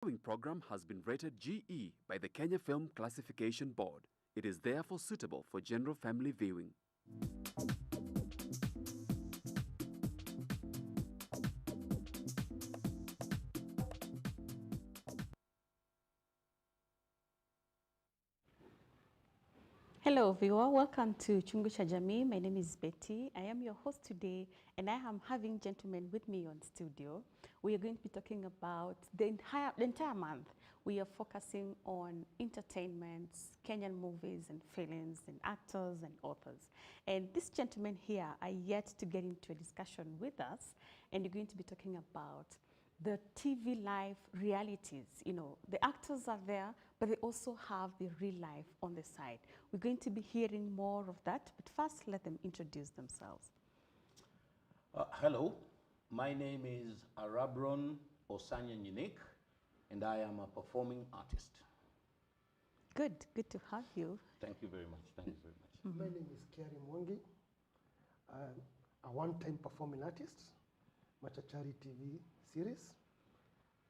The following program has been rated GE by the Kenya Film Classification Board. It is therefore suitable for general family viewing. Hello viewer, welcome to Chungucha Jamii. My name is Betty. I am your host today and I am having gentlemen with me on studio. We are going to be talking about the entire month. We are focusing on entertainments, Kenyan movies and films and actors and authors. And these gentlemen here are yet to get into a discussion with us, and we're going to be talking about the TV life realities. You know, the actors are there, but they also have the real life on the side. We're going to be hearing more of that, but first let them introduce themselves. Hello, my name is Arabron Osanya, and I am a performing artist. Good to have you. Thank you very much. Thank you very much. My name is Kiarie Mwangi. I'm a one-time performing artist, MACHACHARI TV series,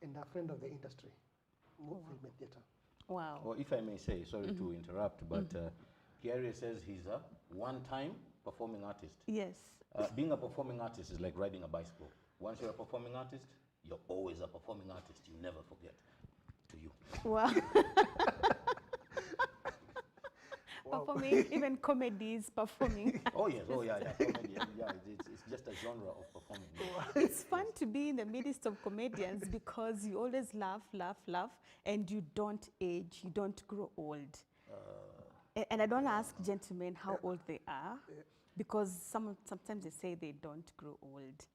and a friend of the industry, film and theatre. Wow. Or if I may say, sorry to interrupt, but Kiarie says he's a one-time performing artist. Yes. Being a performing artist is like riding a bicycle. Once you're a performing artist, you're always a performing artist. You never forget. To you. Wow. Wow. Performing, even comedies, performing. Oh yes, oh yeah, comedy. Yeah, it's just a genre of performing. It's fun to be in the midst of comedians because you always laugh, and you don't age, you don't grow old. And I don't ask gentlemen how old they are, because sometimes they say they don't grow old.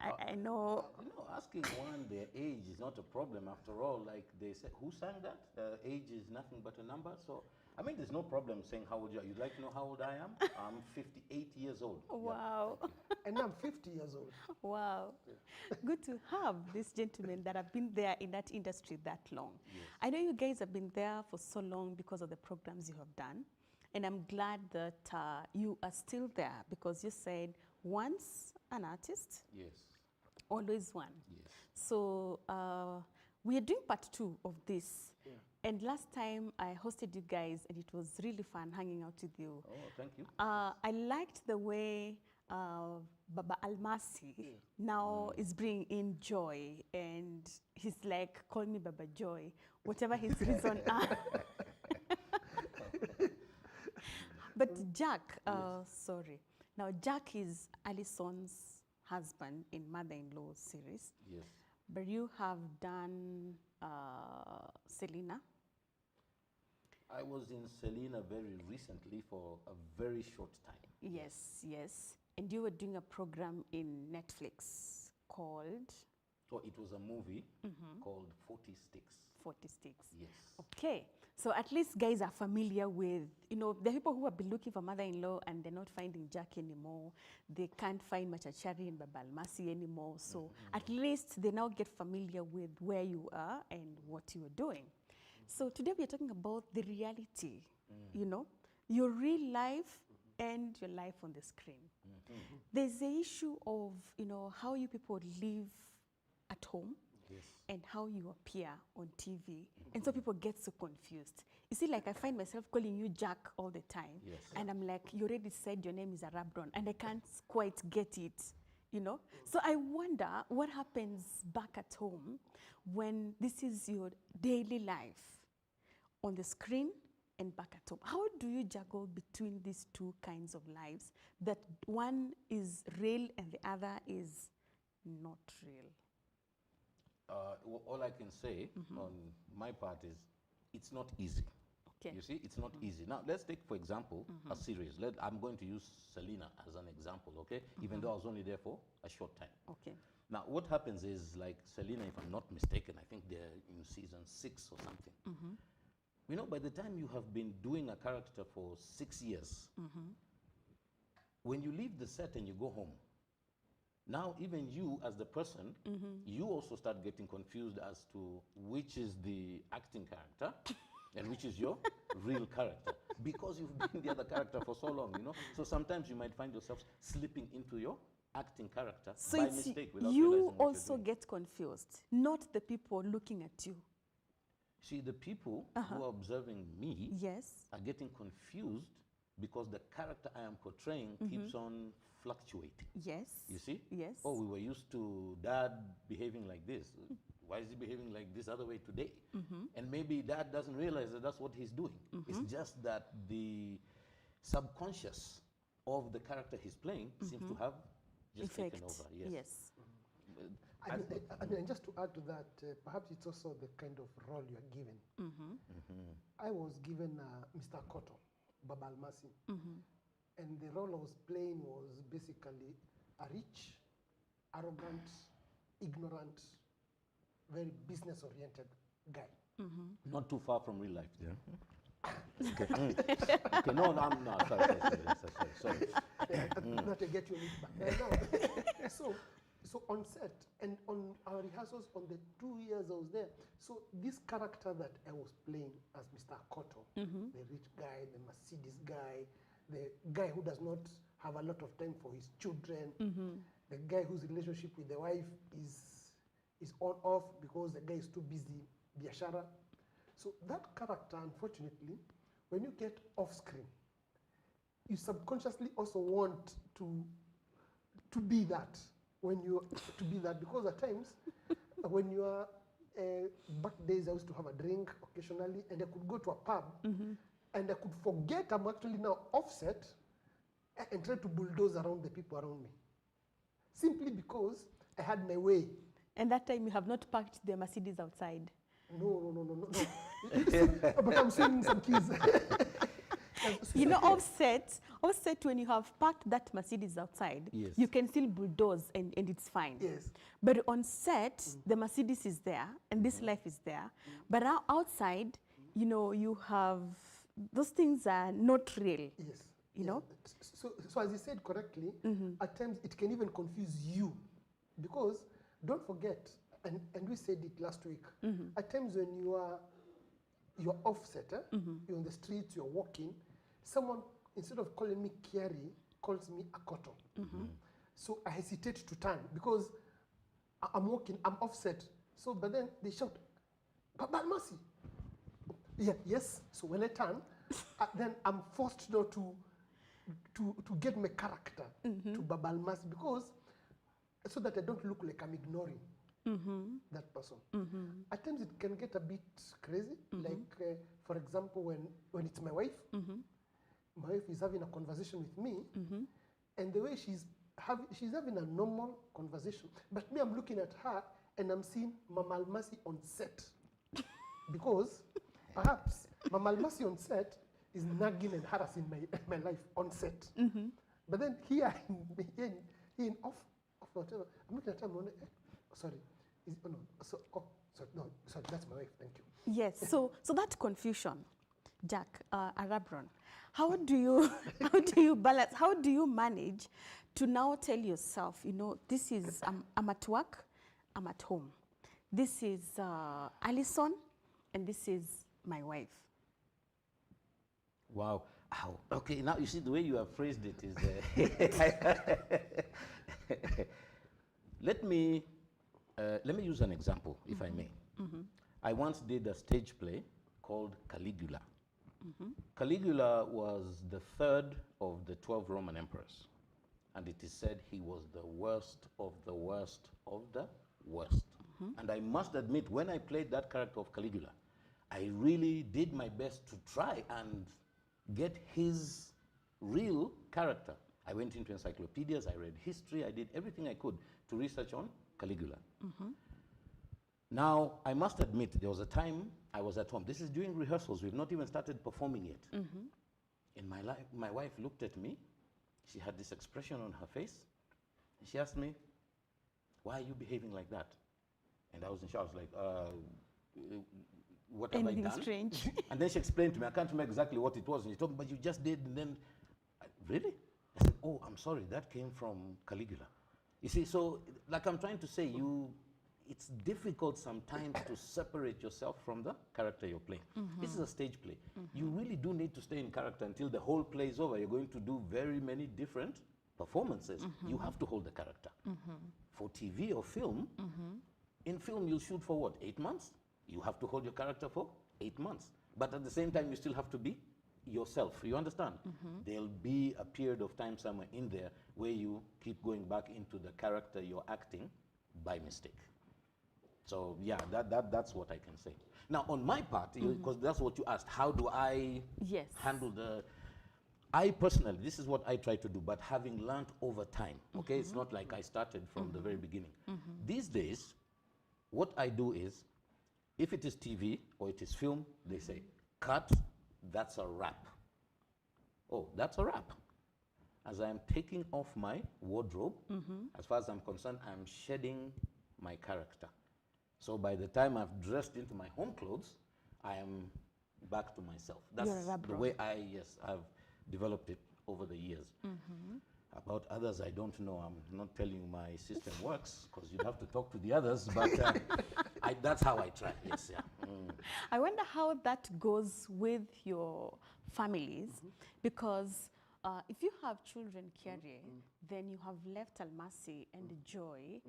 I know. You know, asking one their age is not a problem. After all, like they said, who sang that? Age is nothing but a number. So, I mean, there's no problem saying how old you are. You'd like to know how old I am? I'm 58 years old. Wow. Yeah, And I'm 50 years old. Wow. Good to have these gentlemen that have been there in that industry that long. Yes. I know you guys have been there for so long because of the programs you have done. And I'm glad that you are still there because you said once an artist, Yes. always one. Yes. So we are doing part 2 of this. Yeah. And last time I hosted you guys and it was really fun hanging out with you. Oh, thank you. I liked the way Baba Almasi now is bringing in joy, and he's like, call me Baba Joy, whatever his reason are. But Jack, sorry. Now Jack is Alison's husband in Mother-in-Law series. Yes. But you have done Selena. I was in Selena very recently for a very short time. Yes. And you were doing a program in Netflix called? So it was a movie called 40 Sticks. 40 Sticks. Yes. Okay. So at least guys are familiar with, you know, the people who have been looking for Mother-in-Law and they're not finding Jack anymore. They can't find Machachari and Baba Almasi anymore. So at least they now get familiar with where you are and what you are doing. So today we are talking about the reality, you know, your real life and your life on the screen. There's the issue of, you know, how you people live at home. Yes. And how you appear on TV. And so people get so confused. You see, like I find myself calling you Jack all the time. Yes. And I'm like, you already said your name is Arabron, and I can't quite get it, you know? So I wonder what happens back at home when this is your daily life on the screen and back at home. How do you juggle between these two kinds of lives, that one is real and the other is not real? All I can say on my part is it's not easy. Okay. You see, it's not easy. Now, let's take, for example, a series. I'm going to use Selena as an example, okay? Even though I was only there for a short time. Okay. Now, what happens is, like Selena, if I'm not mistaken, I think they're in season 6 or something. You know, by the time you have been doing a character for 6 years, when you leave the set and you go home, now even you as the person, you also start getting confused as to which is the acting character and which is your real character, because you've been the other character for so long, you know. So sometimes you might find yourself slipping into your acting character So by it's mistake without you realizing what you're also doing. get confused, not the people looking at you. See, the people who are observing me Yes. are getting confused because the character I am portraying keeps on fluctuating. Yes. You see? Yes. Oh, we were used to dad behaving like this. Why is he behaving like this other way today? And maybe dad doesn't realize that that's what he's doing. It's just that the subconscious of the character he's playing seems to have just Effect. taken over. Yes. Yes. And just to add to that, perhaps it's also the kind of role you're given. I was given Mr. Koto, Baba Almasi, and the role I was playing was basically a rich, arrogant, ignorant, very business-oriented guy. Not too far from real life. Yeah. Okay. Okay. No, sorry. Not to get you back. So on set and on our rehearsals, on the 2 years I was there, so this character that I was playing as Mr. Koto, the rich guy, the Mercedes guy, the guy who does not have a lot of time for his children, the guy whose relationship with the wife is on off because the guy is too busy, biashara. So that character, unfortunately, when you get off screen, you subconsciously also want to be that. Because at times when you are back days I used to have a drink occasionally and I could go to a pub and I could forget I'm actually now offset and try to bulldoze around the people around me simply because I had my way. And that time you have not parked the Mercedes outside. No. But I'm saying some keys. You know, offset when you have parked that Mercedes outside, Yes. you can still bulldoze and it's fine. Yes. But on set, the Mercedes is there and this life is there. But outside, you know, you have, those things are not real. Yes. You know? So as you said correctly, at times it can even confuse you because don't forget, and we said it last week, at times when you're offset, you're on the streets, you're walking, someone, instead of calling me Kiarie, calls me Akoto. So I hesitate to turn because I'm walking, I'm offset. So, but then they shout, Baba Mercy. Yeah, yes. So when I turn, then I'm forced now to get my character to Baba Mercy because so that I don't look like I'm ignoring that person. At times it can get a bit crazy. Like, for example, when it's my wife, my wife is having a conversation with me, and the way she's having a normal conversation, but me, I'm looking at her and I'm seeing Mama Almasi on set. Because perhaps Mama Almasi on set is nagging and harassing my life on set. But then here in off whatever, I'm looking at her and sorry. Sorry, that's my wife, thank you. Yes, so that confusion, Jack, Arabron, how do you balance, how do you manage to now tell yourself, you know, this is, I'm at work, I'm at home. This is Alison, and this is my wife. Wow. Ow. Okay, now you see the way you have phrased it is... Let me use an example, if I may. I once did a stage play called Caligula. Caligula was the third of the 12 Roman emperors. And it is said he was the worst of the worst of the worst. And I must admit, when I played that character of Caligula, I really did my best to try and get his real character. I went into encyclopedias, I read history, I did everything I could to research on Caligula. Now, I must admit, there was a time I was at home. This is during rehearsals. We've not even started performing yet. In my life, my wife looked at me. She had this expression on her face. And she asked me, why are you behaving like that? And I was in shock. I was like, what have I done? Anything strange? And then she explained to me, I can't remember exactly what it was. And she told me, but you just did. And then, really? I said, oh, I'm sorry. That came from Caligula. You see, so like I'm trying to say, it's difficult sometimes to separate yourself from the character you're playing. This is a stage play. You really do need to stay in character until the whole play is over. You're going to do very many different performances, you have to hold the character. For TV or film, in film you'll shoot for what, 8 months? You have to hold your character for 8 months. But at the same time, you still have to be yourself. You understand? There'll be a period of time somewhere in there where you keep going back into the character you're acting by mistake. So yeah, that's what I can say. Now on my part, because that's what you asked, how do I handle the... I personally, this is what I try to do, but having learned over time, okay? It's not like I started from the very beginning. These days, what I do is, if it is TV or it is film, they say, cut, that's a wrap. Oh, that's a wrap. As I am taking off my wardrobe, as far as I'm concerned, I'm shedding my character. So by the time I've dressed into my home clothes, I am back to myself. That's the way I've developed it over the years. About others, I don't know. I'm not telling you my system works, because you'd have to talk to the others, but that's how I try, yes, yeah. I wonder how that goes with your families, because if you have children, Kiarie, then you have left Almasi and Joy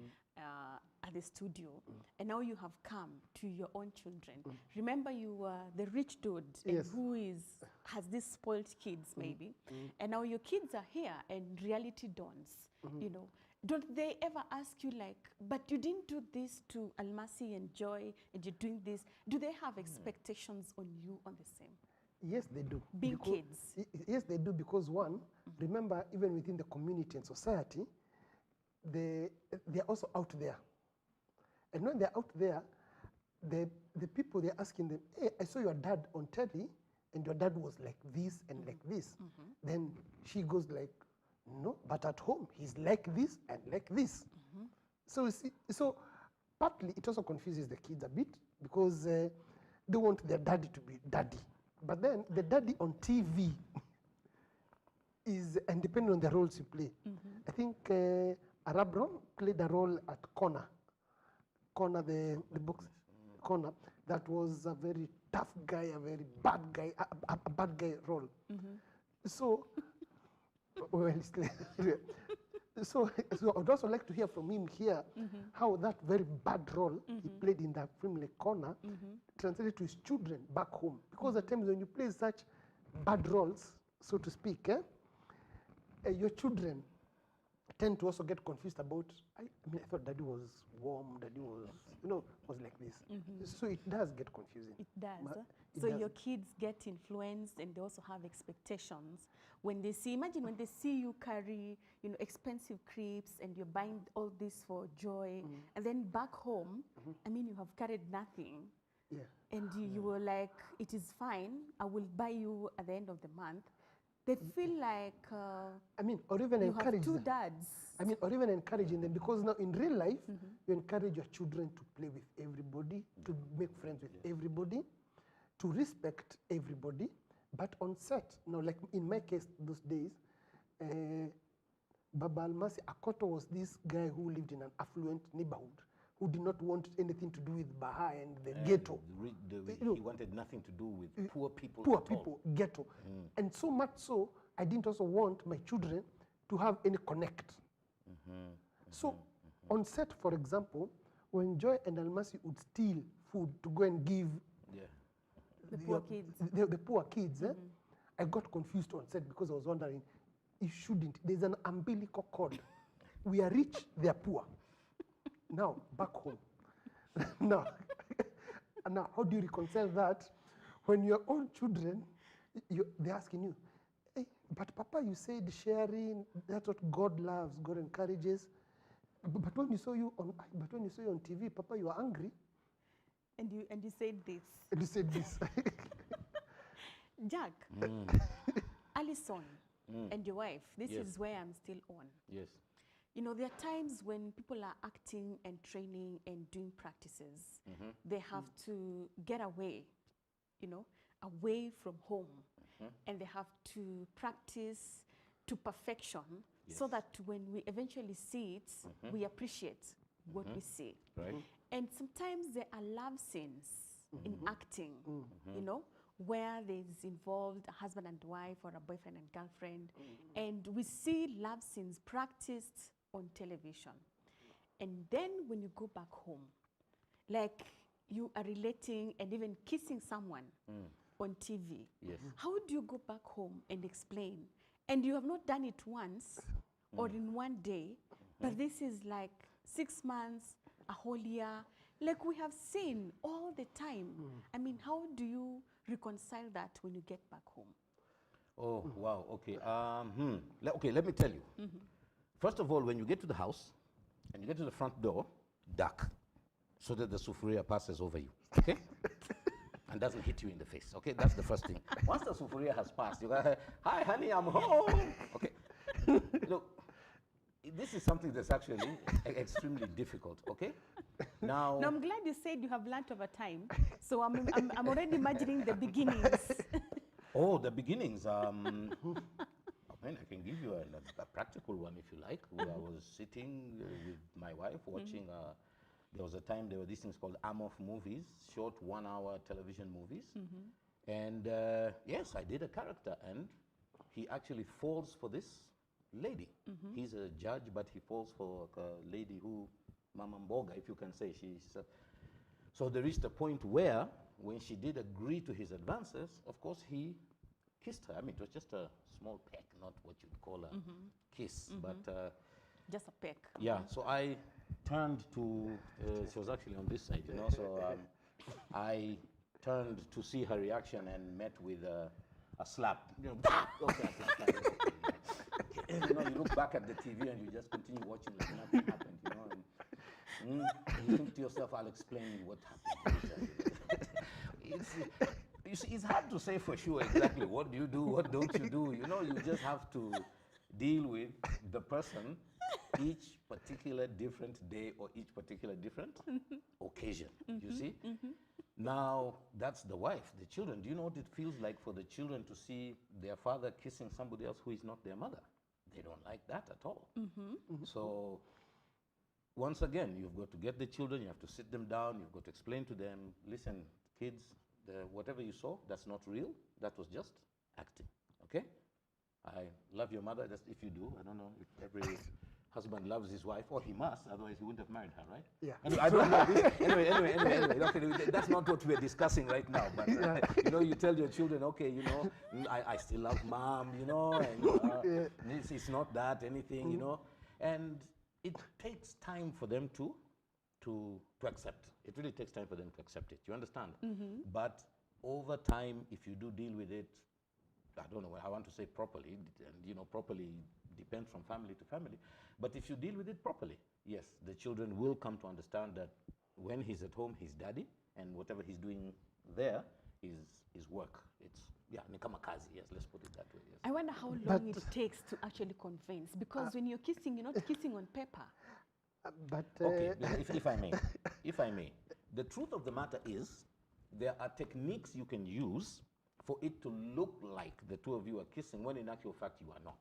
at the studio, and now you have come to your own children. Remember, you were the rich dude and who has these spoiled kids, maybe, and now your kids are here and reality dawns, you know. Don't they ever ask you like, but you didn't do this to Almasi and Joy, and you're doing this? Do they have expectations on you on the same? Yes, they do. Being kids. Yes, they do, because one, remember, even within the community and society, they're also out there. And when they're out there, the people, they're asking them, hey, I saw your dad on telly, and your dad was like this and like this. Then she goes like, no, but at home, he's like this and like this. So you see, so partly it also confuses the kids a bit, because they want their daddy to be daddy. But then the daddy on TV is, and depending on the roles you play. I think Arabron played a role at Corner, the box, Corner, that was a very tough guy, a very bad guy, a bad guy role. So, well, so I'd also like to hear from him here how that very bad role he played in that film like Corner translated to his children back home. Because at times when you play such bad roles, so to speak, your children tend to also get confused about, I mean, I thought daddy was warm, daddy was, was like this. So it does get confusing. It does. So your kids get influenced, and they also have expectations. When they see, imagine when they see you carry, expensive crepes, and you're buying all this for Joy, and then back home, I mean, you have carried nothing. Yeah. And you were like, it is fine, I will buy you at the end of the month. They feel like I mean, or even you encourage have two them. dads. I mean, or even encouraging them, because now in real life, you encourage your children to play with everybody, to make friends with everybody, to respect everybody. But on set, like in my case those days, Baba Almasi Akoto was this guy who lived in an affluent neighborhood, who did not want anything to do with Baha and the ghetto. He wanted nothing to do with poor people. Poor people, ghetto. And so much so, I didn't also want my children to have any connect. So on set, for example, when Joy and Almasi would steal food to go and give the poor kids, the poor kids, I got confused on set, because I was wondering, you shouldn't. There's an umbilical cord. We are rich, they are poor. Now, back home. now, how do you reconcile that when your own children, they're asking you, hey, but Papa, you said sharing, that's what God loves, God encourages. But when you saw you on TV, Papa, you are angry. And you said this. And you said this. Jack, Alison, and your wife, this is where I'm still on. Yes. There are times when people are acting and training and doing practices, they have to get away, away from home. And they have to practice to perfection, so that when we eventually see it, we appreciate what we see. Right. And sometimes there are love scenes in acting, where there's involved a husband and wife or a boyfriend and girlfriend, and we see love scenes practiced on television. And then when you go back home, like you are relating and even kissing someone on TV, Yes. how do you go back home and explain? And you have not done it once or in one day, but this is like 6 months, a whole year, like we have seen all the time. I mean, how do you reconcile that when you get back home? Oh, wow. Okay. Okay, let me tell you. First of all, when you get to the house and you get to the front door, duck so that the sufuria passes over you. Okay? And doesn't hit you in the face. Okay? That's the first thing. Once the sufuria has passed, you go, hi, honey, I'm home. Okay. Look, this is something that's actually extremely difficult. Okay? Now, I'm glad you said you have learned over time. So I'm already imagining the beginnings. oh, the beginnings. I mean, I can give you a practical one if you like. Where I was sitting with my wife watching. There was a time there were these things called Amof movies, short 1-hour television movies. And yes, I did a character, and he actually falls for this lady. He's a judge, but he falls for a lady who, Mama Mboga, if you can say. So there reached a point where, when she did agree to his advances, of course, he kissed her. I mean, it was just a small peck, not what you'd call a kiss, but just a peck. yeah. So I turned to. She was actually on this side, you know. So I turned to see her reaction and met with a slap. You know, okay, slap. Okay. You know, you look back at the TV and you just continue watching like nothing happened, you know. And you think to yourself, I'll explain what happened. You see, it's hard to say for sure exactly what do you do, what don't you do. You know, you just have to deal with the person each particular different day or each particular different occasion, you see? Now, that's the wife. The children, do you know what it feels like for the children to see their father kissing somebody else who is not their mother? They don't like that at all. So, once again, you've got to get the children, you have to sit them down, you've got to explain to them, listen, kids, whatever you saw, that's not real, that was just acting, okay? I love your mother, that's if you do. I don't know if every husband loves his wife, or he must, otherwise he wouldn't have married her, right? Yeah. Anyway, I don't know this. Anyway, okay, that's not what we're discussing right now, but you know, you tell your children, okay, you know, I still love mom, you know, and it's not that, anything, you know, and it takes time for them to accept. It really takes time for them to accept it. You understand? But over time, if you do deal with it, I don't know what I want to say properly, and you know, properly depends from family to family. But if you deal with it properly, yes, the children will come to understand that when he's at home, he's daddy, and whatever he's doing there is work. It's ni kama kazi. Yes, let's put it that way. Yes. I wonder how long it takes to actually convince, because when you're kissing, you're not kissing on paper. But okay, if I may, the truth of the matter is, there are techniques you can use for it to look like the two of you are kissing, when in actual fact you are not.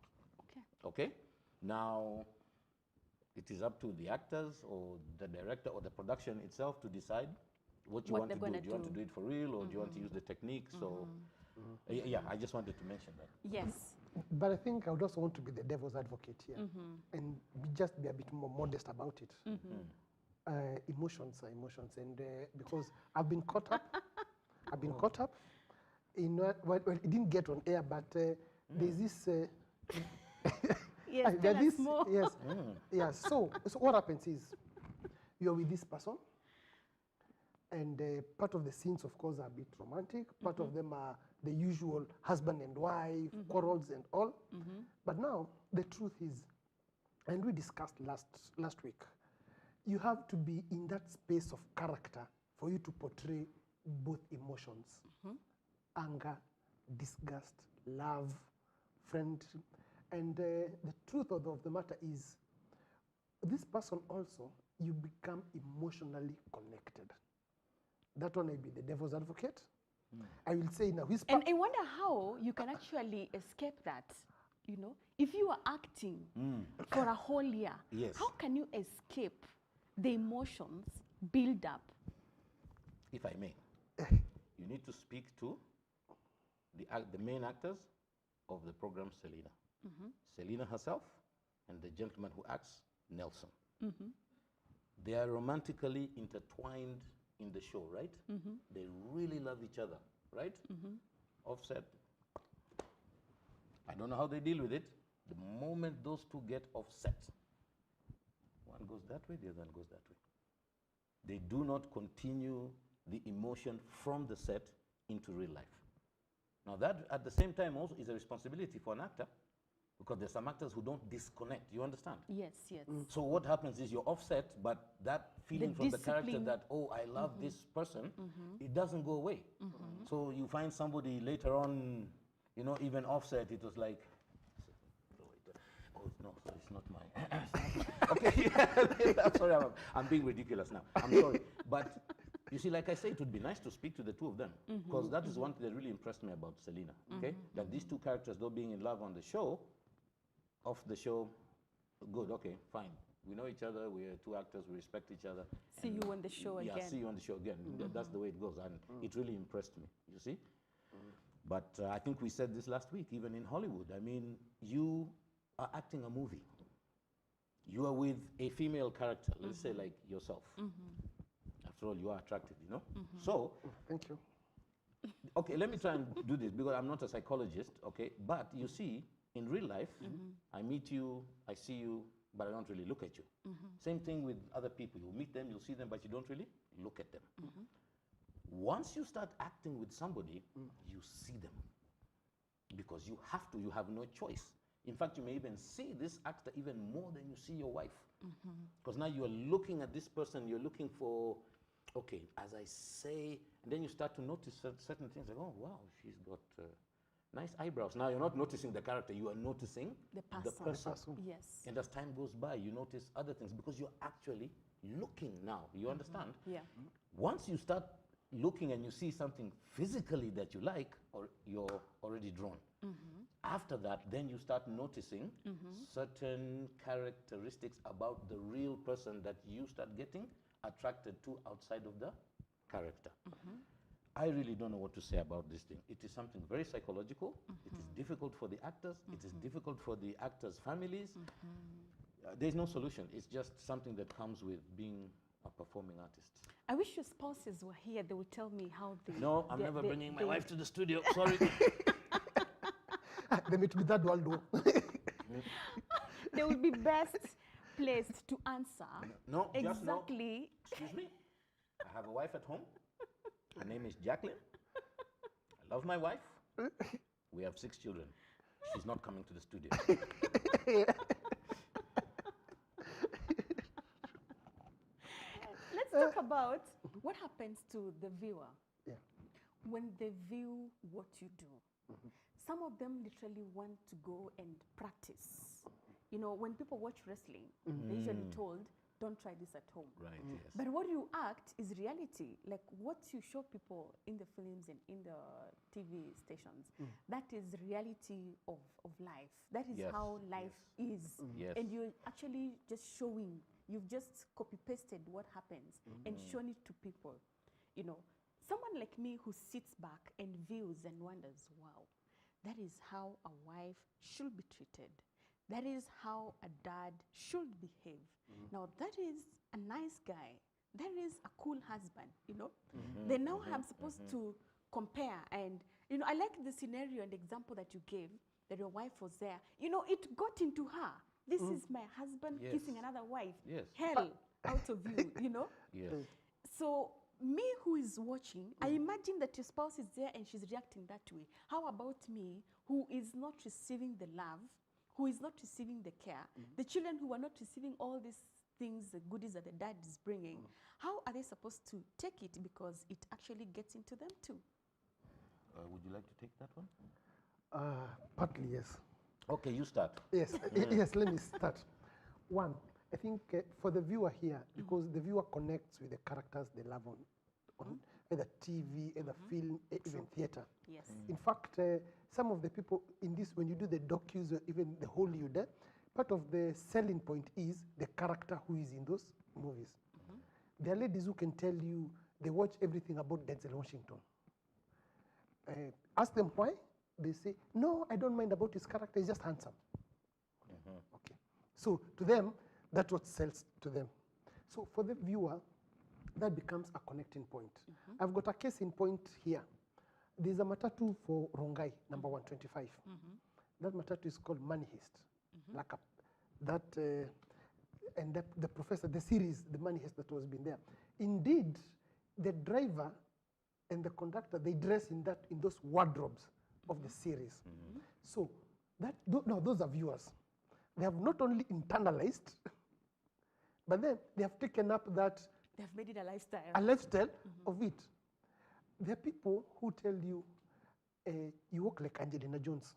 Okay? Now, it is up to the actors or the director or the production itself to decide what you want to do. Do you want to do it for real, or do you want to use the technique? So, yeah, I just wanted to mention that. Yes. But I think I would also want to be the devil's advocate here and just be a bit more modest about it. Emotions are emotions, and because I've been caught up, in well, it didn't get on air, but there's this. Yes, tell us more. Yes, yeah. So what happens is, you're with this person, and part of the scenes, of course, are a bit romantic. Part of them are the usual husband and wife quarrels and all. But now the truth is, and we discussed last week, you have to be in that space of character for you to portray both emotions: anger, disgust, love, friendship. And the truth of the matter is, this person also, you become emotionally connected. That one may be the devil's advocate. I will say in a whisper. And I wonder how you can actually escape that. You know, if you are acting for a whole year, how can you escape the emotions build up? If I may, you need to speak to the main actors of the program, Selena. Selena herself and the gentleman who acts, Nelson. They are romantically intertwined in the show, right? They really love each other, right? Offset. I don't know how they deal with it. The moment those two get offset, one goes that way, the other one goes that way. They do not continue the emotion from the set into real life. Now that, at the same time, also is a responsibility for an actor, because there's some actors who don't disconnect. You understand? Yes, yes. So what happens is you're offset, but that feeling from the character that, oh, I love this person, it doesn't go away. So you find somebody later on, you know, even offset, it was like, oh, no, sorry, it's not mine. Okay, I'm sorry, I'm being ridiculous now. I'm sorry. But you see, like I say, it would be nice to speak to the two of them, because that is one thing that really impressed me about Selena, okay? That these two characters, though being in love on the show, off the show, good, okay, fine. We know each other, we're two actors, we respect each other. See you on the show again. Yeah, see you on the show again. That's the way it goes, and it really impressed me, you see? But I think we said this last week, even in Hollywood. I mean, you are acting a movie. You are with a female character, let's say like yourself. After all, you are attractive, you know? So, Thank you. okay, let me try and do this, because I'm not a psychologist, okay? But you see, in real life, I meet you, I see you, but I don't really look at you. Same thing with other people. You meet them, you'll see them, but you don't really look at them. Once you start acting with somebody, you see them. Because you have to, you have no choice. In fact, you may even see this actor even more than you see your wife. Because now you're looking at this person, you're looking for, okay, as I say, and then you start to notice certain things, like, oh, wow, she's got nice eyebrows. Now you're not noticing the character, you are noticing the person. Yes. And as time goes by, you notice other things, because you're actually looking now. You understand? Yeah. Once you start looking and you see something physically that you like, or you're already drawn. After that, then you start noticing certain characteristics about the real person that you start getting attracted to outside of the character. I really don't know what to say about this thing. It is something very psychological. It is difficult for the actors. It is difficult for the actors' families. There's no solution. It's just something that comes with being a performing artist. I wish your spouses were here. They would tell me how they... No, I'm never bringing my wife to the studio. Sorry. They may be that one though. They would be best placed to answer No, just no. exactly. Excuse me. I have a wife at home. Her name is Jacqueline. I love my wife. We have 6 children. She's not coming to the studio. Let's talk about what happens to the viewer Yeah. when they view what you do. Some of them literally want to go and practice. You know, when people watch wrestling, they're usually told, don't try this at home. Right, yes. But what you act is reality. Like what you show people in the films and in the TV stations, that is reality of life. That is Yes, how life is. Yes. And you're actually just showing, you've just copy-pasted what happens and shown it to people. You know, someone like me who sits back and views and wonders, wow, that is how a wife should be treated. That is how a dad should behave. Now, that is a nice guy. That is a cool husband, you know. Then now I'm supposed to compare. And, you know, I like the scenario and example that you gave, that your wife was there. You know, it got into her. This is my husband Yes. kissing another wife. Yes. Hell out of you, you know. Yes. So me who is watching, I imagine that your spouse is there and she's reacting that way. How about me who is not receiving the love, who is not receiving the care, the children who are not receiving all these things, the goodies that the dad is bringing, how are they supposed to take it, because it actually gets into them too? Would you like to take that one? Partly, yes. Okay, you start. Yes, yes, let me start. One, I think for the viewer here, because the viewer connects with the characters they love on either TV, either film, even theater. Yes. In fact, some of the people in this, when you do the docus or even the Hollywood, part of the selling point is the character who is in those movies. There are ladies who can tell you they watch everything about Denzel Washington. Ask them why, they say, no, I don't mind about his character, he's just handsome. Okay. So to them, that's what sells to them. So for the viewer, that becomes a connecting point. I've got a case in point here. There's a matatu for Rongai, number 125. That matatu is called Money Heist. Like the professor, the series, the Money Heist that was been there. Indeed, the driver and the conductor, they dress in those wardrobes of the series. So now those are viewers. They have not only internalized, but then they have taken up that. They have made it a lifestyle. A lifestyle of it. There are people who tell you, you walk like Angelina Jones.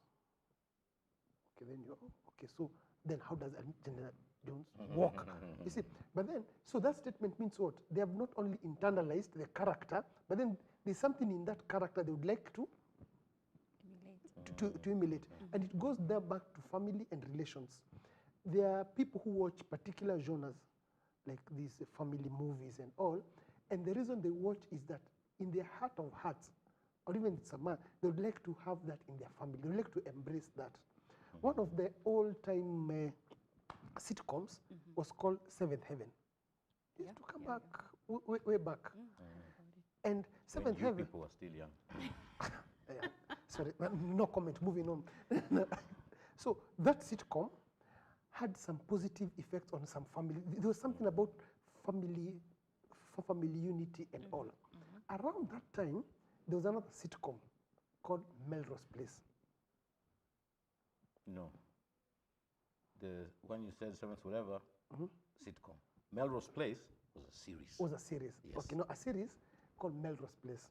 Okay, then you, okay, so then how does Angelina Jones walk? You see, but then, so that statement means what? They have not only internalized the character, but then there's something in that character they would like to emulate. And it goes there back to family and relations. There are people who watch particular genres, like these family movies and all, and the reason they watch is that in their heart of hearts, or even it's a man, they would like to have that in their family. They would like to embrace that. One of the all-time sitcoms was called Seventh Heaven. It used to come back, way back. And Seventh Heaven. People were still young. Sorry, no comment, moving on. So that sitcom had some positive effects on some family. There was something about family unity and all. Around that time, there was another sitcom called Melrose Place. No. The one you said, Seventh whatever, sitcom. Melrose Place was a series. Was a series. Yes. Okay, no, a series called Melrose Place.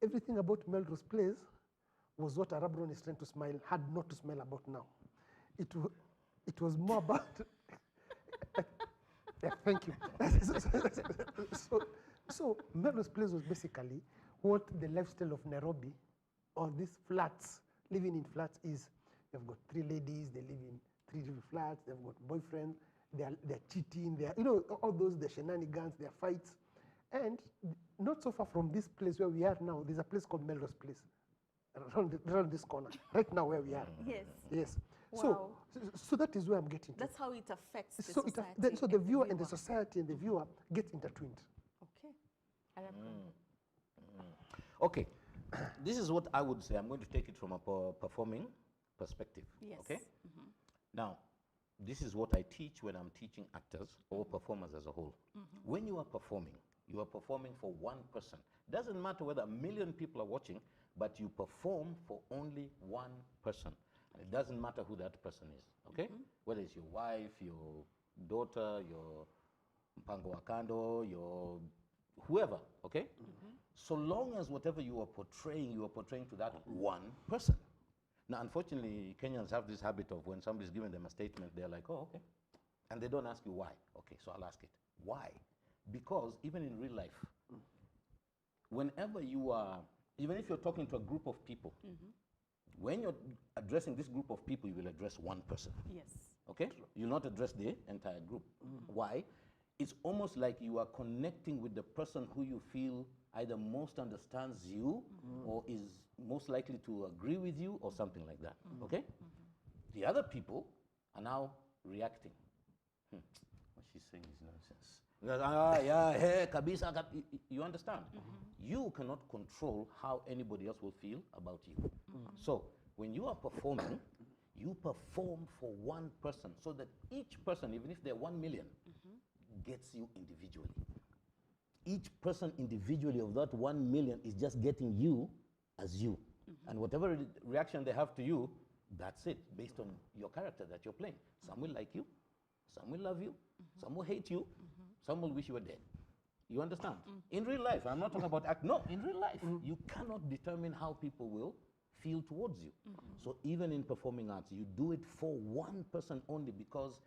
Everything about Melrose Place was what Arabron is trying to smile, had not to smile about now. It was more about, yeah, thank you. So Melrose Place was basically what the lifestyle of Nairobi, or these flats, living in flats is. They've got 3 ladies, they live in 3 different flats, they've got boyfriends, they're cheating, all those, the shenanigans, their fights. And not so far from this place where we are now, there's a place called Melrose Place, around this corner, right now where we are. Yes. Yes. Wow. So that is where I'm getting to. That's how it affects the So, society. so the viewer and the society and the viewer get intertwined. Okay. Arabron. Okay, this is what I would say. I'm going to take it from a performing perspective. Yes. Okay. Now, this is what I teach when I'm teaching actors or performers as a whole. When you are performing for one person. Doesn't matter whether 1 million people are watching, but you perform for only one person. And it doesn't matter who that person is, okay? Whether it's your wife, your daughter, your mpango wakando, your whoever, okay? So long as whatever you are portraying to that one person. Now, unfortunately, Kenyans have this habit of when somebody's giving them a statement, they're like, oh, okay. And they don't ask you why. Okay, so I'll ask it. Why? Because even in real life, whenever you are, even if you're talking to a group of people, when you're addressing this group of people, you will address one person. Yes. Okay? You'll not address the entire group. Why? It's almost like you are connecting with the person who you feel either most understands you or is most likely to agree with you or something like that. Okay? The other people are now reacting. What she's saying is nonsense. Yeah, kabisa. You understand? You cannot control how anybody else will feel about you. So when you are performing, you perform for one person so that each person, even if they're 1 million, gets you individually. Each person individually of that 1 million is just getting you as you. And whatever reaction they have to you, that's it, based on your character that you're playing. Some will like you, some will love you, some will hate you, some will wish you were dead. You understand? In real life, I'm not talking about act. No, in real life, you cannot determine how people will feel towards you. So even in performing arts, you do it for one person only because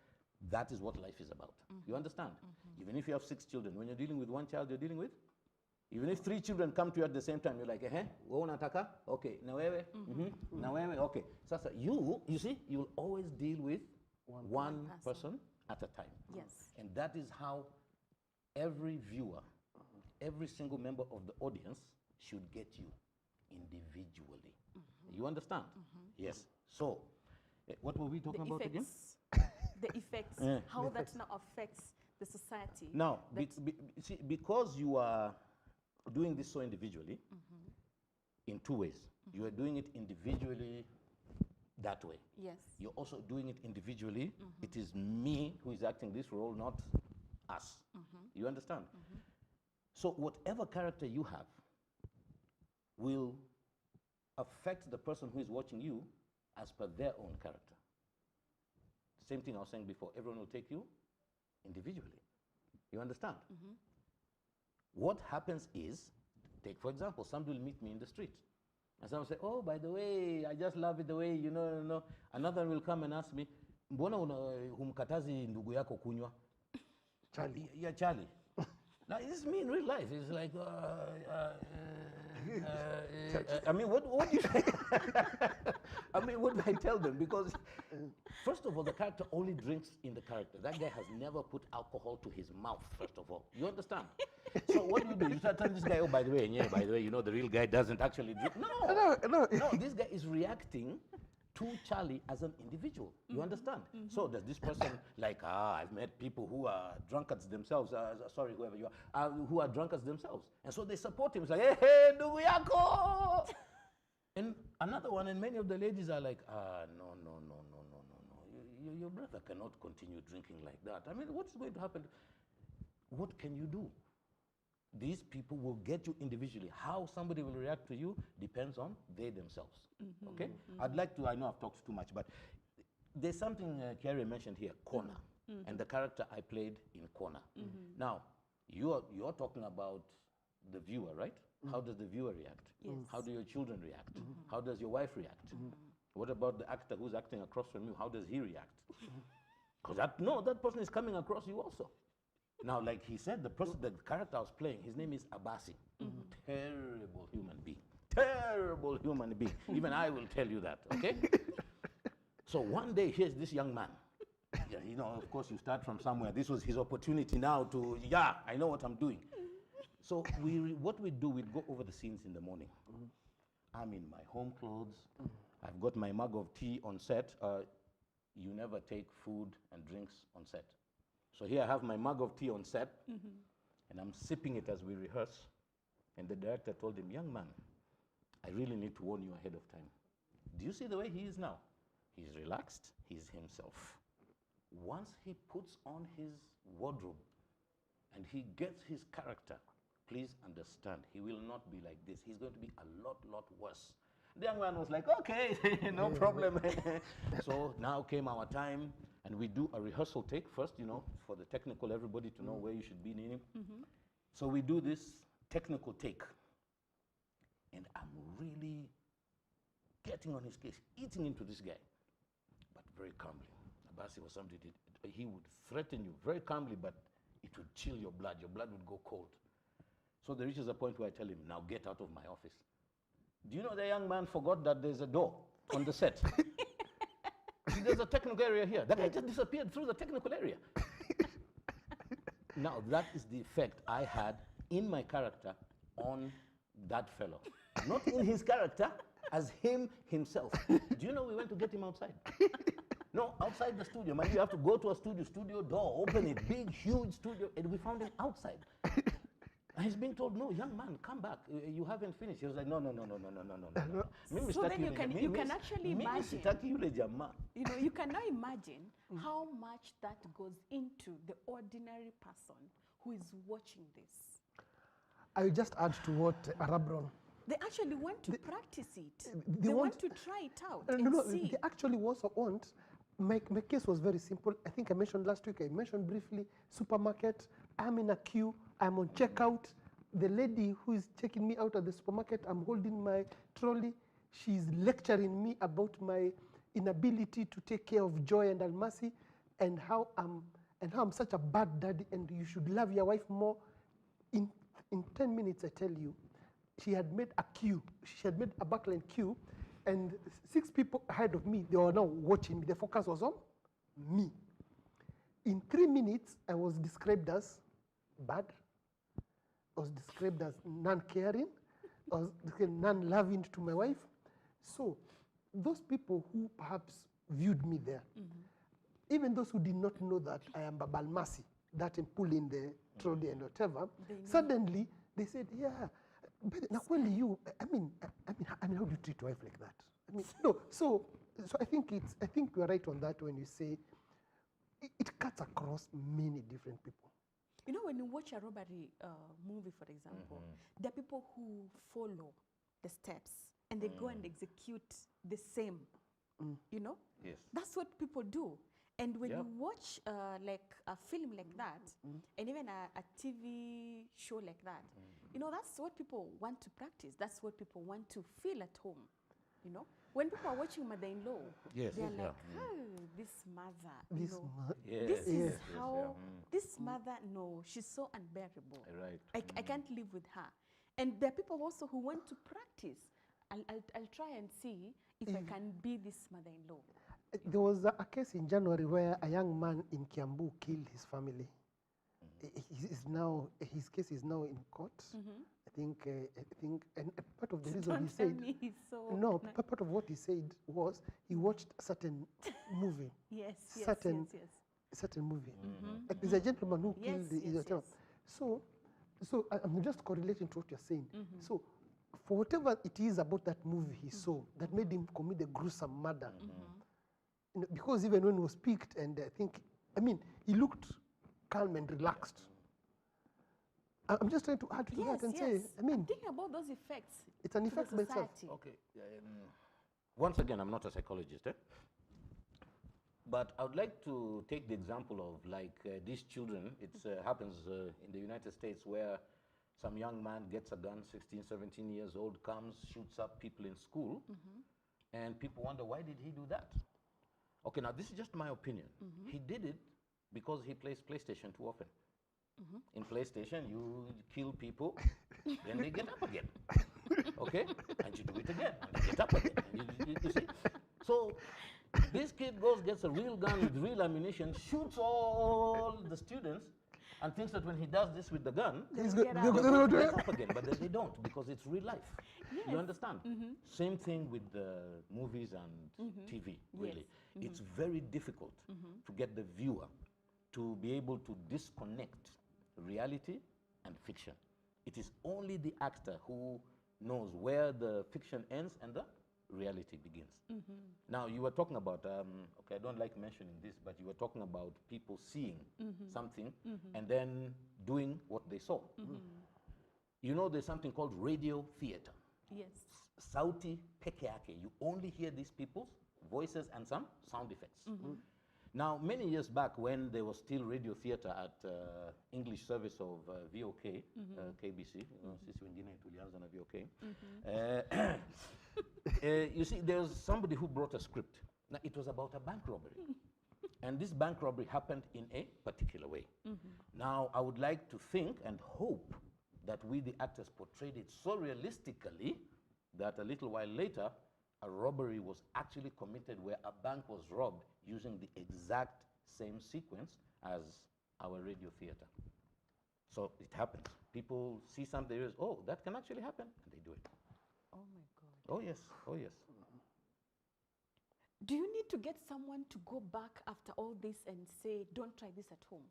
that is what life is about. You understand? Even if you have 6 children, when you're dealing with one child, you're dealing with? Even if 3 children come to you at the same time, you're like, wewe unataka? Okay, na wewe? Na wewe? Okay. Sasa, you see, you'll always deal with one person at a time. Yes. And that is how every viewer, every single member of the audience should get you. individually. You understand? Yes. So, what were we talking about again? The effects, how that now affects the society. Now, see, because you are doing this so individually, in two ways. You are doing it individually that way. Yes. You're also doing it individually. It is me who is acting this role, not us. You understand? So whatever character you have will affect the person who is watching you as per their own character. Same thing I was saying before. Everyone will take you individually. You understand? What happens is, take for example, somebody will meet me in the street. And someone will say, oh, by the way, I just love it the way, you know. Another one will come and ask me, mbona humkatazi ndugu yako kunywa? Charlie. Yeah, Charlie. Now, this is me in real life. It's like, I mean, what do you I mean, what do I tell them? Because, first of all, the character only drinks in the character. That guy has never put alcohol to his mouth, first of all. You understand? So what do? You start telling this guy, oh, by the way, you know, the real guy doesn't actually drink. No, this guy is reacting to Charlie as an individual. You understand? So does this person, like, I've met people who are drunkards themselves, sorry, whoever you are, who are drunkards themselves. And so they support him. It's like, hey, ndugu yako! And another one, and many of the ladies are like, no. Your brother cannot continue drinking like that. I mean, what's going to happen? What can you do? These people will get you individually. How somebody will react to you depends on they themselves. Okay? I'd like to, I know I've talked too much, but there's something Kiarie mentioned here, corner, and the character I played in corner. Now, you're talking about the viewer, right? How does the viewer react? Yes. How do your children react? How does your wife react? What about the actor who's acting across from you? How does he react? Because that person is coming across you also. Now, like he said, the character I was playing, his name is Abasi. Terrible human being. Terrible human being. Even I will tell you that, okay? So one day, here's this young man. Yeah, you know, of course, you start from somewhere. This was his opportunity now to, I know what I'm doing. So what we do, we go over the scenes in the morning. I'm in my home clothes. I've got my mug of tea on set. You never take food and drinks on set. So here I have my mug of tea on set, and I'm sipping it as we rehearse. And the director told him, young man, I really need to warn you ahead of time. Do you see the way he is now? He's relaxed, he's himself. Once he puts on his wardrobe and he gets his character, please understand, he will not be like this. He's going to be a lot worse. The young man was like, okay, no problem. So now came our time, and we do a rehearsal take first, you know, for the technical, everybody to know where you should be in him. So we do this technical take, and I'm really getting on his case, eating into this guy, but very calmly. Abasi was somebody, he would threaten you very calmly, but it would chill your blood would go cold. So there reaches a point where I tell him, now get out of my office. Do you know the young man forgot that there's a door on the set? There's a technical area here. That guy just disappeared through the technical area. Now, that is the effect I had in my character on that fellow. Not in his character, as him himself. Do you know we went to get him outside? No, outside the studio. Man, you have to go to a studio door, open it, big, huge studio, and we found him outside. And he's being told, no, young man, come back. You haven't finished. He was like, no. So then you can actually imagine, you know, you can now imagine how much that goes into the ordinary person who is watching this. I will just add to what Arabron. They actually want to practice it. They want to try it out and see. They actually also want. My case was very simple. I think I mentioned last week, I mentioned briefly, supermarket. I'm in a queue. I'm on checkout. The lady who is checking me out at the supermarket, I'm holding my trolley. She's lecturing me about my inability to take care of Joy and Almasi, and how I'm such a bad daddy, and you should love your wife more. In 10 minutes, I tell you, she had made a queue. She had made a backline queue, and 6 people ahead of me, they were now watching me. The focus was on me. In 3 minutes, I was described as bad. I was described as non-caring. was non-loving to my wife. So those people who perhaps viewed me there, even those who did not know that I am Babal Masi, that in pulling the trolley and whatever, suddenly they said, yeah, but now when you, I mean, how do you treat your wife like that? I mean, no, so I think you are right on that when you say it cuts across many different people. You know, when you watch a robbery movie, for example, there are people who follow the steps and they go and execute the same, you know? Yes. That's what people do. And when you watch like a film like that, and even a TV show like that, you know, that's what people want to practice. That's what people want to feel at home, you know? When people are watching Mother-in-Law, they're like, oh, this mother, you know, this is how, this mother, no, she's so unbearable. Right. I can't live with her. And there are people also who want to practice. I'll try and see if I can be this mother-in-law. There was a case in January where a young man in Kiambu killed his family. His case is now in court. I think, and part of the reason he said, no, part of what he said was he watched a certain movie. Certain movie. Like there's a gentleman who killed his child. So I'm just correlating to what you're saying. So for whatever it is about that movie he saw that made him commit the gruesome murder, you know, because even when he was picked, and he looked calm and relaxed. I'm just trying to add to that and say, I'm thinking about those effects. It's an effect by itself. Okay. Once again, I'm not a psychologist, but I would like to take the example of like these children. It happens in the United States where some young man gets a gun, 16, 17 years old, comes, shoots up people in school, and people wonder, why did he do that? Okay, now this is just my opinion. He did it because he plays PlayStation too often. In PlayStation, you kill people, then they get up again. Okay? And you do it again, and they get up again. You see? So this kid goes, gets a real gun with real ammunition, shoots all the students, and thinks that when he does this with the gun, he's they're going to get up again. But they don't, because it's real life. You understand? Same thing with the movies and TV, really. It's very difficult to get the viewer to be able to disconnect reality and fiction. It is only the actor who knows where the fiction ends and the reality begins. Now, you were talking about, okay, I don't like mentioning this, but you were talking about people seeing something and then doing what they saw. You know, there's something called radio theater. Yes. Sauti peke yake. You only hear these people's voices and some sound effects. Now, many years back when there was still radio theater at English service of VOK, KBC, you know, sisi wengine tulianza na VOK. You see, there's somebody who brought a script. Now, it was about a bank robbery. And this bank robbery happened in a particular way. Now, I would like to think and hope that we, the actors, portrayed it so realistically that a little while later, a robbery was actually committed where a bank was robbed using the exact same sequence as our radio theater. So it happens. People see something, oh, that can actually happen, and they do it. Oh my God. Oh yes, oh yes. Do you need to get someone to go back after all this and say, don't try this at home?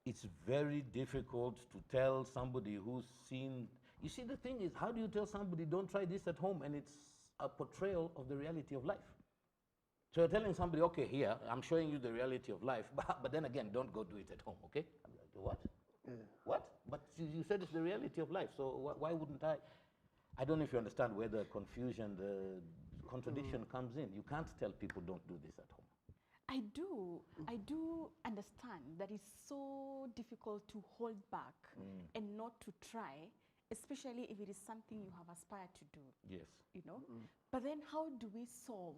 It's very difficult to tell somebody who's seen. You see, the thing is, how do you tell somebody, don't try this at home, and it's a portrayal of the reality of life? So you're telling somebody, okay, here, I'm showing you the reality of life, but then again, don't go do it at home, okay? I'm like, what? What? But you said it's the reality of life, so why wouldn't I? I don't know if you understand where the confusion, the contradiction comes in. You can't tell people, don't do this at home. I do understand that it's so difficult to hold back and not to try, especially if it is something you have aspired to do. Yes. You know? But then how do we solve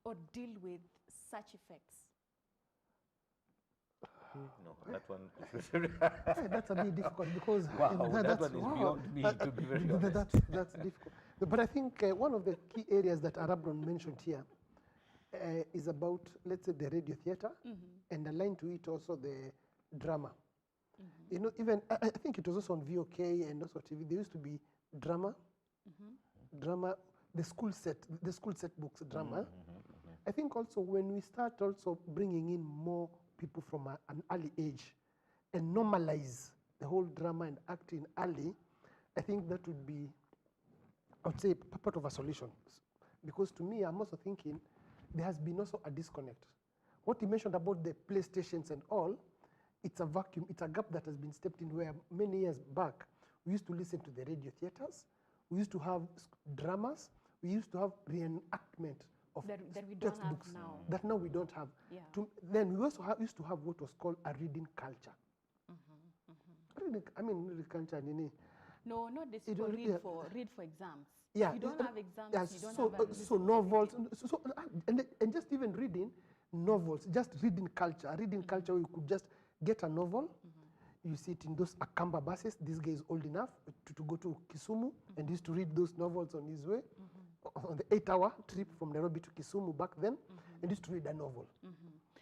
or deal with such effects? No, that one. That's a bit difficult because that one is beyond me, to be very honest. That's difficult. But I think one of the key areas that Arabron mentioned here is about, let's say, the radio theater, and aligned to it also the drama. You know, even I think it was also on VOK and also TV. There used to be drama, drama, the school set books, drama. I think also when we start also bringing in more people from an early age and normalize the whole drama and acting early, I think that would be, I would say, part of a solution. Because to me, I'm also thinking there has been also a disconnect. What you mentioned about the PlayStations and all, it's a vacuum, it's a gap that has been stepped in where many years back, we used to listen to the radio theaters, we used to have dramas, we used to have reenactment of that we don't have textbooks now. that now we don't have. Yeah. Then we also used to have what was called a reading culture. I mean, reading culture, No, not this. You For don't- read yeah. for exams. Yeah, If you don't have exams, yeah, you don't so, have a so reason novels, for and just even reading novels, just reading culture, you could just get a novel, you sit in those Akamba buses, this guy is old enough to go to Kisumu, and he used to read those novels on his way, on the 8-hour trip from Nairobi to Kisumu back then, and used to read a novel.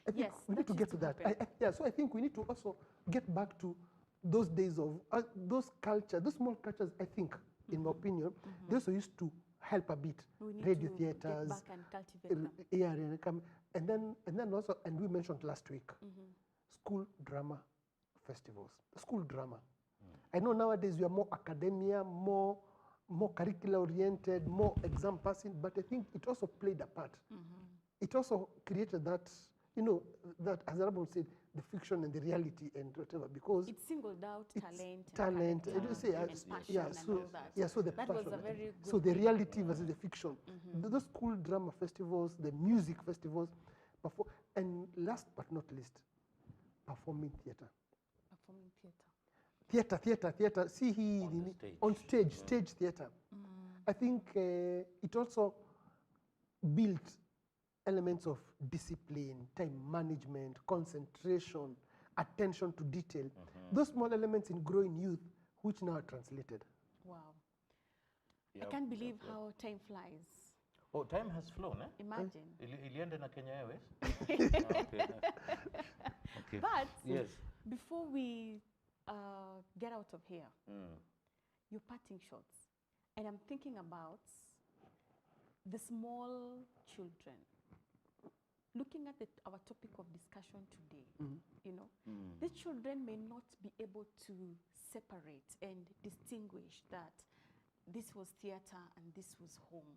I think Yes, we need that to get to used to that. happen. Yeah, so I think we need to also get back to those days of those culture, those small cultures. I think, in my opinion, they also used to help a bit. We need Radio to theaters, get back and cultivate them. and then also, and we mentioned last week, school drama festivals, school drama. I know nowadays we are more academia, more curricular oriented, more exam passing, but I think it also played a part. It also created that, you know, that as Arabron said, the fiction and the reality and whatever, because It singled out it's talent, talent, and, you say, and passion yeah, and so, all that. yeah, so the That was passion, a very good so the thing. reality versus the fiction. Those school drama festivals, the music festivals, and last but not least, performing theater. Performing theater. Theater. See, on stage theater. I think it also built elements of discipline, time management, concentration, attention to detail. Those small elements in growing youth, which now are translated. Wow. I Yep, can't believe yep. how time flies. Oh, time has flown, eh? Imagine. Ilienda na Kenya Airways? Okay. Okay. But Yes. before we get out of here, your parting shots. And I'm thinking about the small children. Looking at our topic of discussion today, you know, these children may not be able to separate and distinguish that this was theater and this was home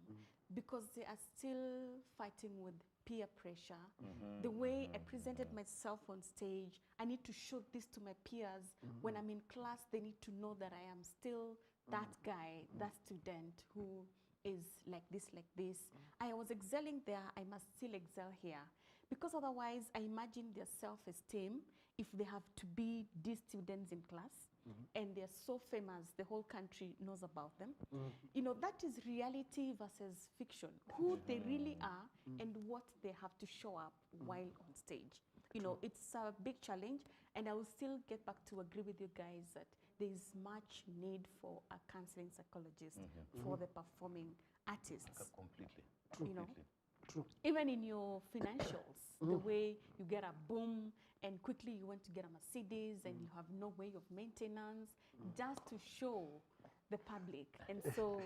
because they are still fighting with peer pressure. The way I presented myself on stage, I need to show this to my peers. When I'm in class, they need to know that I am still that guy, that student who is like this. I was excelling there, I must still excel here. Because otherwise, I imagine their self-esteem, if they have to be these students in class, and they're so famous, the whole country knows about them. You know, that is reality versus fiction, who they really are and what they have to show up while on stage. You know, it's a big challenge, and I will still get back to agree with you guys that there is much need for a counseling psychologist for the performing artists. Completely. You know, True. even in your financials, the way you get a boom and quickly you want to get a Mercedes and you have no way of maintenance just to show the public. And so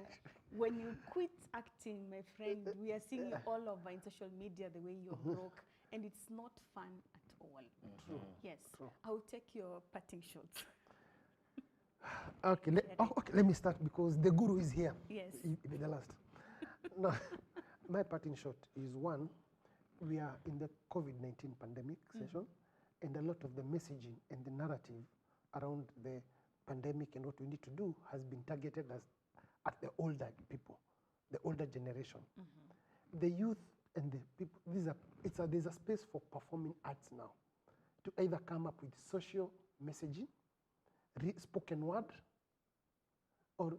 when you quit acting, my friend, we are seeing you all over in social media the way you're broke, and it's not fun at all. True. Yes, True. I will take your parting shots. Okay, let me start because the guru is here. Yes. He'll be the last. No, my parting shot is one, we are in the COVID-19 pandemic session, and a lot of the messaging and the narrative around the pandemic and what we need to do has been targeted at the older people, the older generation. The youth and the people, there's a space for performing arts now to either come up with social messaging, spoken word, or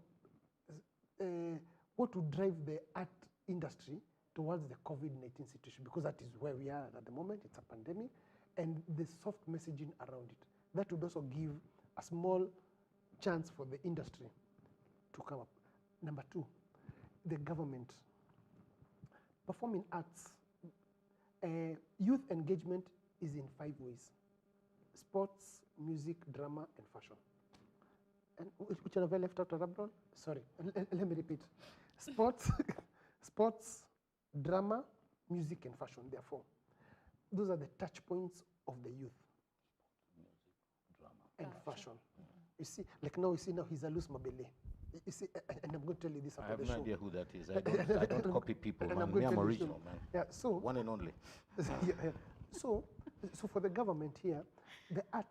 what would drive the art industry towards the COVID-19 situation, because that is where we are at the moment. It's a pandemic, and the soft messaging around it. That would also give a small chance for the industry to come up. Number two, the government. Performing arts, youth engagement is in 5 ways. sports, music, drama, and fashion. And which one have I left out, Arabron? Sorry, let me repeat. Sports, sports, drama, music, and fashion, therefore. Those are the touch points of the youth. Drama. And fashion. You see, like now, he's a loose mabele. You see, and I'm going to tell you this I after have the no show. idea who that is. I don't copy people, And man. I'm going Me, to I'm tell you original, soon. man. Yeah, so One and only. yeah. So for the government here, the art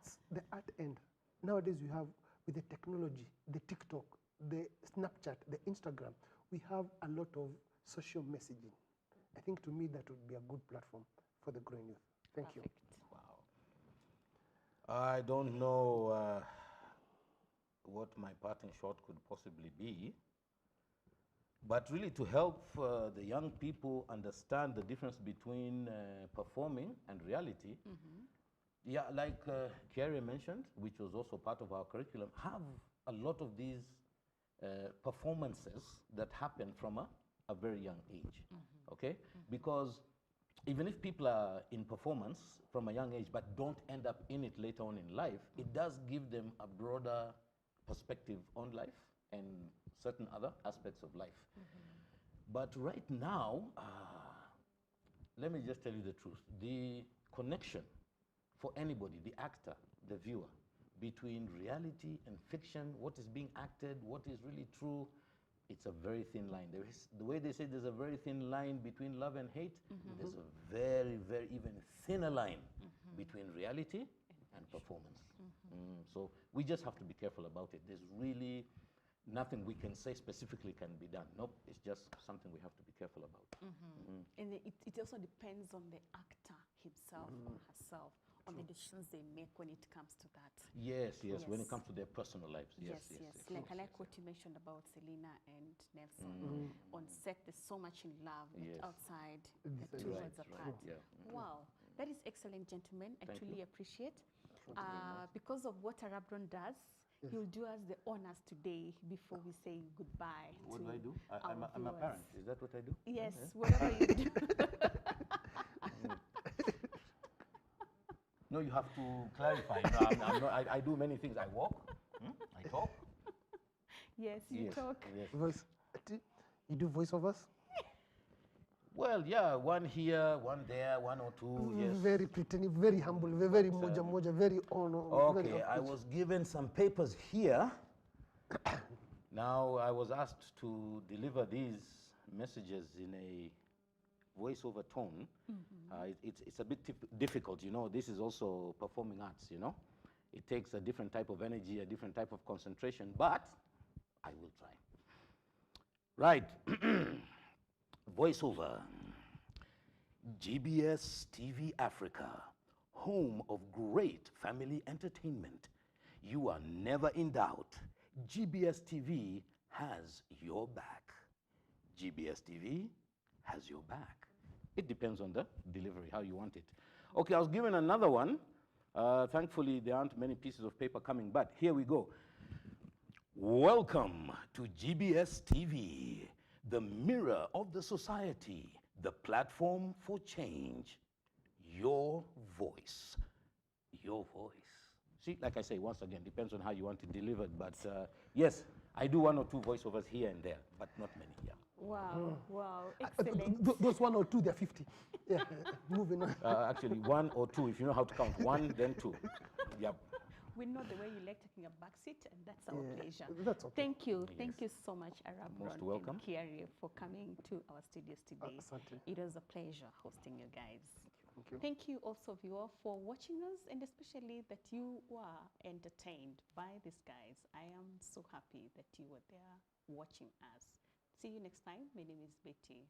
end. Nowadays we have, with the technology, the TikTok, the Snapchat, the Instagram, we have a lot of social messaging. I think to me that would be a good platform for the growing youth. Thank you. Wow. I don't know what my parting shot could possibly be, but really to help the young people understand the difference between performing and reality. Yeah, like Kiarie mentioned, which was also part of our curriculum, have a lot of these performances that happen from a very young age, okay? Because even if people are in performance from a young age but don't end up in it later on in life, it does give them a broader perspective on life and certain other aspects of life. But right now, let me just tell you the truth. The connection for anybody, the actor, the viewer, between reality and fiction, what is being acted, what is really true, it's a very thin line. There is, the way they say there's a very thin line between love and hate, there's a very, very even thinner line between reality and performance. So we just have to be careful about it. There's really nothing we can say specifically can be done. Nope, it's just something we have to be careful about. And it also depends on the actor himself or herself, on the decisions they make when it comes to that. Yes, yes, when it Yes. comes to their personal lives. Yes, yes, yes. Like I yes, like yes. what you mentioned about Selena and Nelson. On set, there's so much in love, but Yes. outside, Yes, the two right, worlds right, apart. yeah. Wow, that is excellent, gentlemen. I Thank truly you. appreciate. Thank you very much. Because of what Arabron does, he'll do us the honors today before we say goodbye. What to do I do? our I'm a viewers. parent. Is that what I do? Yes, whatever you do. No, you have to clarify. You know, I'm not, I do many things. I walk, I talk. Yes, you Yes, talk. yes. Voice, you do voiceovers? Well, yeah, one here, one there, one or two, yes. Very pretty, very humble, very moja, very honor. Okay, very I was given some papers here. Now, I was asked to deliver these messages in a voiceover tone. It's a bit difficult, you know. This is also performing arts, you know. It takes a different type of energy, a different type of concentration, but I will try. Right. Voiceover. GBS TV Africa, home of great family entertainment. You are never in doubt. GBS TV has your back. GBS TV has your back. It depends on the delivery, how you want it. Okay, I was given another one. Thankfully, there aren't many pieces of paper coming, but here we go. Welcome to GBS TV, the mirror of the society, the platform for change. Your voice. Your voice. See, like I say, once again, depends on how you want it delivered, but yes, I do one or two voiceovers here and there, but not many, yeah. Wow, wow, excellent. Those one or two, they're 50. Yeah, moving on. Actually, one or two, if you know how to count. One, then two. Yep. We know the way you like taking a back seat, and that's our pleasure. That's okay. Thank you. Yes. Thank you so much, Arabron Most welcome. and Kiarie, for coming to our studios today. Asante. It was a pleasure hosting you guys. Thank you. Thank you also, viewer, for watching us, and especially that you were entertained by these guys. I am so happy that you were there watching us. See you next time. My name is Betty.